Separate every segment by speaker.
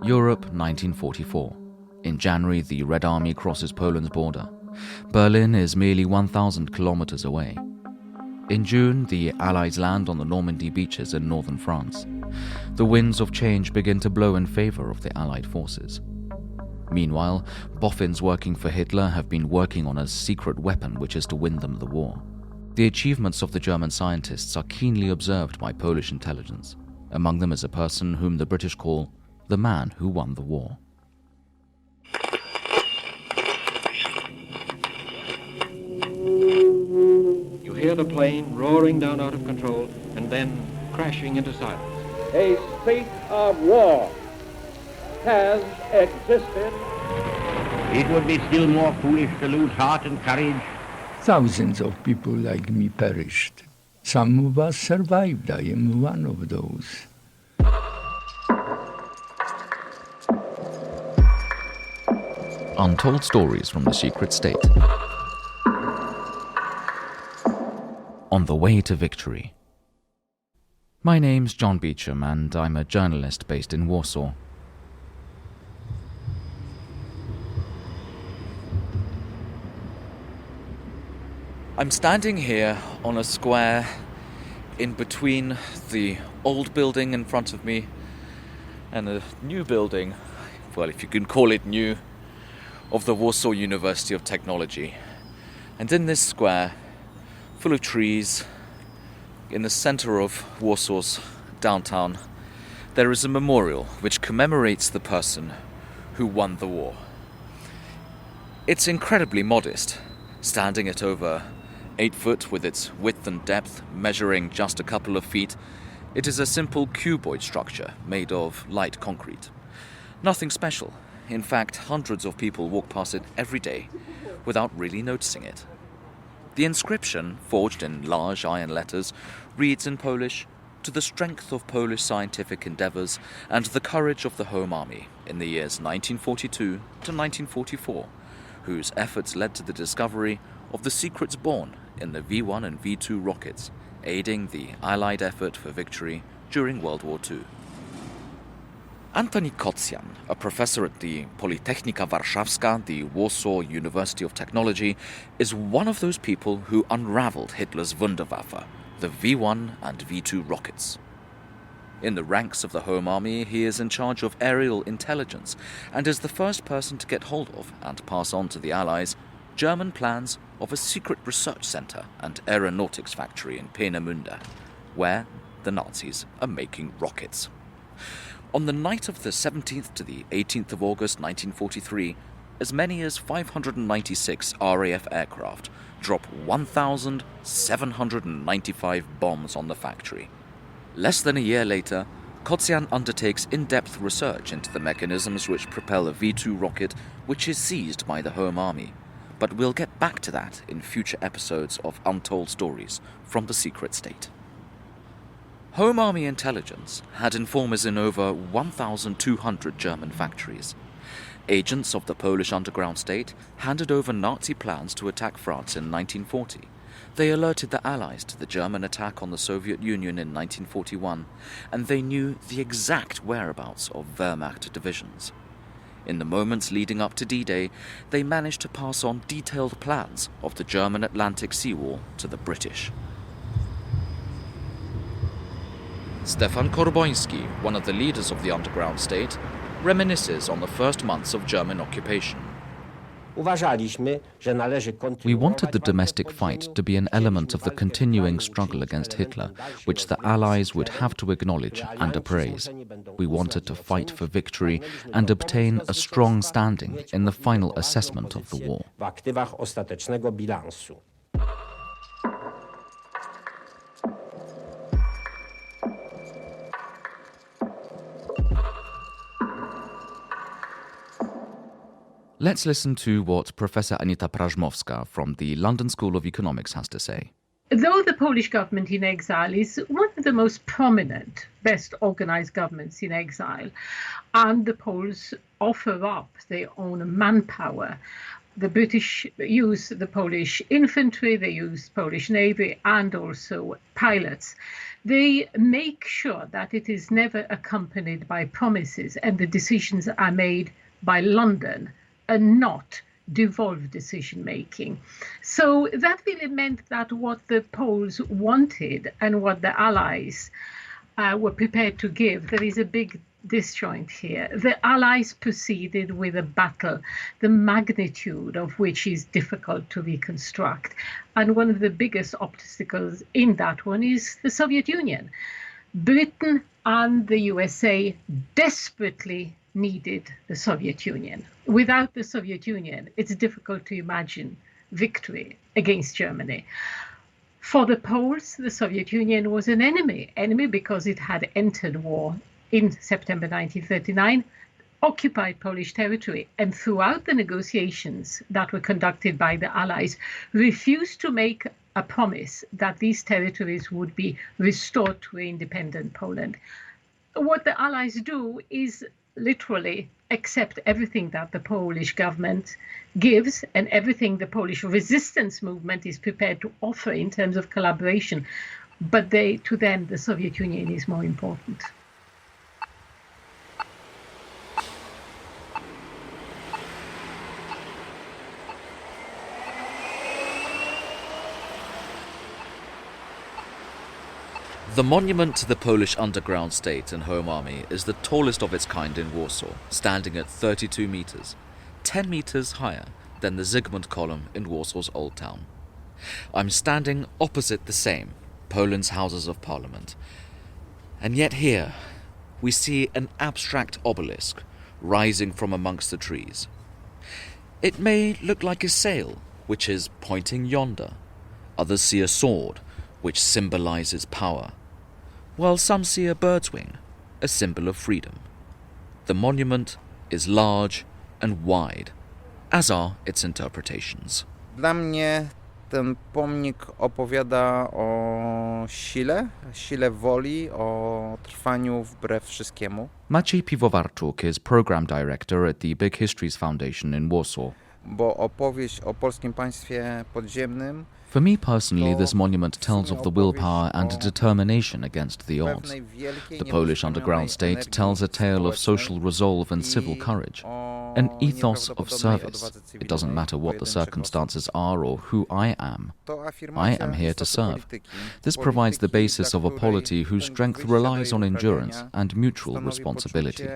Speaker 1: Europe, 1944. In January, the Red Army crosses Poland's border. Berlin is merely 1,000 kilometers away. In June, the Allies land on the Normandy beaches in northern France. The winds of change begin to blow in favor of the Allied forces. Meanwhile, boffins working for Hitler have been working on a secret weapon which is to win them the war. The achievements of the German scientists are keenly observed by Polish intelligence. Among them is a person whom the British call the man who won the war.
Speaker 2: You hear the plane roaring down out of control and then crashing into silence.
Speaker 3: A state of war has existed.
Speaker 4: It would be still more foolish to lose heart and courage.
Speaker 5: Thousands of people like me perished. Some of us survived. I am one of those.
Speaker 1: Untold stories from the secret state. On the way to victory. My name's John Beecham and I'm a journalist based in Warsaw. I'm standing here on a square in between the old building in front of me and a new building, well, if you can call it new, of the Warsaw University of Technology. And in this square, full of trees, in the center of Warsaw's downtown, there is a memorial which commemorates the person who won the war. It's incredibly modest, standing at over 8 foot with its width and depth measuring just a couple of feet. It is a simple cuboid structure made of light concrete. Nothing special. In fact, hundreds of people walk past it every day without really noticing it. The inscription, forged in large iron letters, reads in Polish, "To the strength of Polish scientific endeavors and the courage of the Home Army in the years 1942 to 1944, whose efforts led to the discovery of the secrets born in the V1 and V2 rockets, aiding the Allied effort for victory during World War II." Antoni Kocjan, a professor at the Politechnika Warszawska, the Warsaw University of Technology, is one of those people who unraveled Hitler's Wunderwaffe, the V1 and V2 rockets. In the ranks of the Home Army, he is in charge of aerial intelligence and is the first person to get hold of and pass on to the Allies German plans of a secret research center and aeronautics factory in Peenemünde, where the Nazis are making rockets. On the night of the 17th to the 18th of August 1943, as many as 596 RAF aircraft drop 1,795 bombs on the factory. Less than a year later, Kocjan undertakes in-depth research into the mechanisms which propel a V2 rocket, which is seized by the Home Army. But we'll get back to that in future episodes of Untold Stories from the Secret State. Home Army intelligence had informers in over 1,200 German factories. Agents of the Polish underground state handed over Nazi plans to attack France in 1940. They alerted the Allies to the German attack on the Soviet Union in 1941, and they knew the exact whereabouts of Wehrmacht divisions. In the moments leading up to D-Day, they managed to pass on detailed plans of the German Atlantic seawall to the British. Stefan Korboński, one of the leaders of the underground state, reminisces on the first months of German occupation. We wanted the domestic fight to be an element of the continuing struggle against Hitler, which the Allies would have to acknowledge and appraise. We wanted to fight for victory and obtain a strong standing in the final assessment of the war. Let's listen to what Professor Anita Prażmowska from the London School of Economics has to say.
Speaker 6: Though the Polish government in exile is one of the most prominent, best organized governments in exile, and the Poles offer up their own manpower, The British use the Polish infantry, they use Polish navy, and also pilots. They make sure that it is never accompanied by promises, and the decisions are made by London and not devolved decision making. So that really meant that what the Poles wanted and what the Allies were prepared to give, there is a big disjoint here. The Allies proceeded with a battle, the magnitude of which is difficult to reconstruct. And one of the biggest obstacles in that one is the Soviet Union. Britain and the USA desperately needed the Soviet Union. Without the Soviet Union, it's difficult to imagine victory against Germany. For the Poles, the Soviet Union was an enemy because it had entered war in September 1939, occupied Polish territory, and throughout the negotiations that were conducted by the Allies, refused to make a promise that these territories would be restored to independent Poland. What the Allies do is literally accept everything that the Polish government gives and everything the Polish resistance movement is prepared to offer in terms of collaboration. But to them, the Soviet Union is more important.
Speaker 1: The monument to the Polish underground state and home army is the tallest of its kind in Warsaw, standing at 32 meters, 10 meters higher than the Zygmunt column in Warsaw's Old Town. I'm standing opposite the same, Poland's Houses of Parliament. And yet here, we see an abstract obelisk rising from amongst the trees. It may look like a sail, which is pointing yonder. Others see a sword, which symbolizes power, while some see a bird's wing, a symbol of freedom. The monument is large and wide, as are its interpretations.
Speaker 7: Dla mnie ten pomnik opowiada o sile woli, o trwaniu wbrew wszystkiemu.
Speaker 8: Maciej Piwowarczuk is program director at the Big Histories Foundation in Warsaw.
Speaker 7: Bo opowieść o polskim państwie podziemnym.
Speaker 8: For me personally, this monument tells of the willpower and determination against the odds. The Polish underground state tells a tale of social resolve and civil courage, an ethos of service. It doesn't matter what the circumstances are or who I am. I am here to serve. This provides the basis of a polity whose strength relies on endurance and mutual responsibility.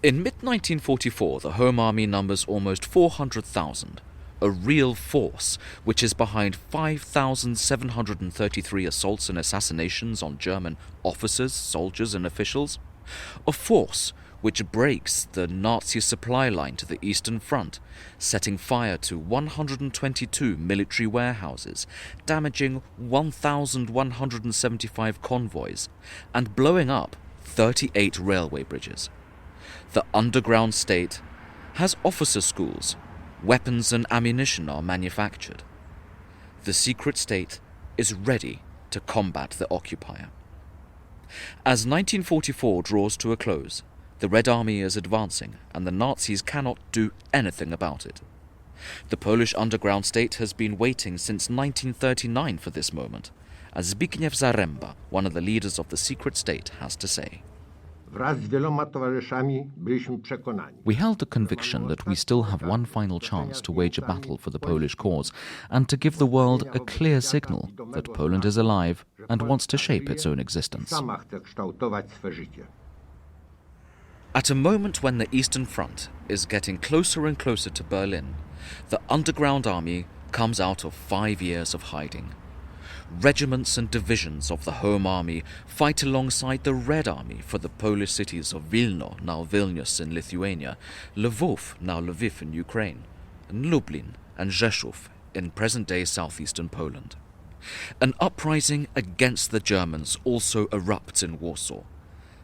Speaker 1: In mid-1944, the Home Army numbers almost 400,000, a real force which is behind 5,733 assaults and assassinations on German officers, soldiers and officials, a force which breaks the Nazi supply line to the Eastern Front, setting fire to 122 military warehouses, damaging 1,175 convoys, and blowing up 38 railway bridges. The underground state has officer schools, weapons and ammunition are manufactured. The secret state is ready to combat the occupier. As 1944 draws to a close, the Red Army is advancing and the Nazis cannot do anything about it. The Polish underground state has been waiting since 1939 for this moment, as Zbigniew Zaremba, one of the leaders of the secret state, has to say.
Speaker 8: We held the conviction that we still have one final chance to wage a battle for the Polish cause and to give the world a clear signal that Poland is alive and wants to shape its own existence.
Speaker 1: At a moment when the Eastern Front is getting closer and closer to Berlin, the underground army comes out of 5 years of hiding. Regiments and divisions of the Home Army fight alongside the Red Army for the Polish cities of Wilno, now Vilnius in Lithuania, Lvov, now Lviv in Ukraine, and Lublin and Rzeszów in present-day southeastern Poland. An uprising against the Germans also erupts in Warsaw.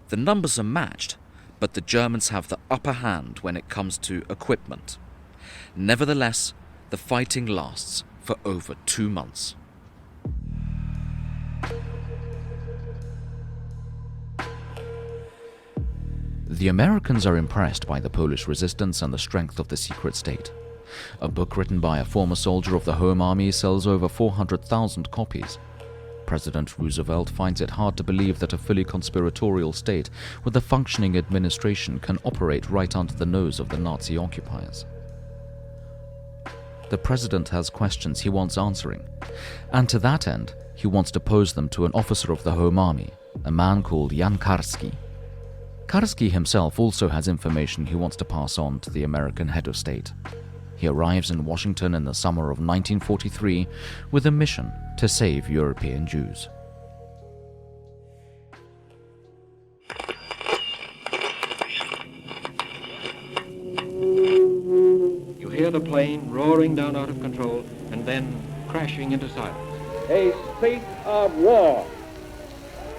Speaker 1: The numbers are matched, but the Germans have the upper hand when it comes to equipment. Nevertheless, the fighting lasts for over 2 months.
Speaker 8: The Americans are impressed by the Polish resistance and the strength of the secret state. A book written by a former soldier of the Home Army sells over 400,000 copies. President Roosevelt finds it hard to believe that a fully conspiratorial state with a functioning administration can operate right under the nose of the Nazi occupiers. The president has questions he wants answering, and to that end, he wants to pose them to an officer of the Home Army, a man called Jan Karski. Karski himself also has information he wants to pass on to the American head of state. He arrives in Washington in the summer of 1943 with a mission to save European Jews.
Speaker 2: You hear the plane roaring down out of control and then crashing into silence.
Speaker 3: A state of war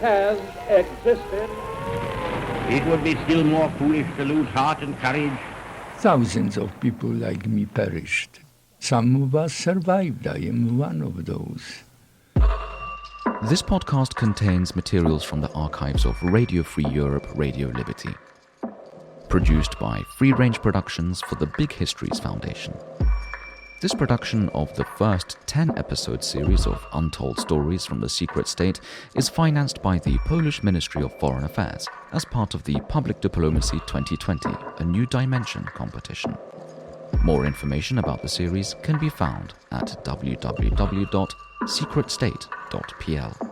Speaker 3: has existed.
Speaker 4: It would be still more foolish to lose heart and courage.
Speaker 5: Thousands of people like me perished. Some of us survived. I am one of those.
Speaker 8: This podcast contains materials from the archives of Radio Free Europe, Radio Liberty. Produced by Free Range Productions for the Big Histories Foundation. This production of the first 10-episode series of Untold Stories from the Secret State is financed by the Polish Ministry of Foreign Affairs as part of the Public Diplomacy 2020, a New Dimension competition. More information about the series can be found at www.secretstate.pl.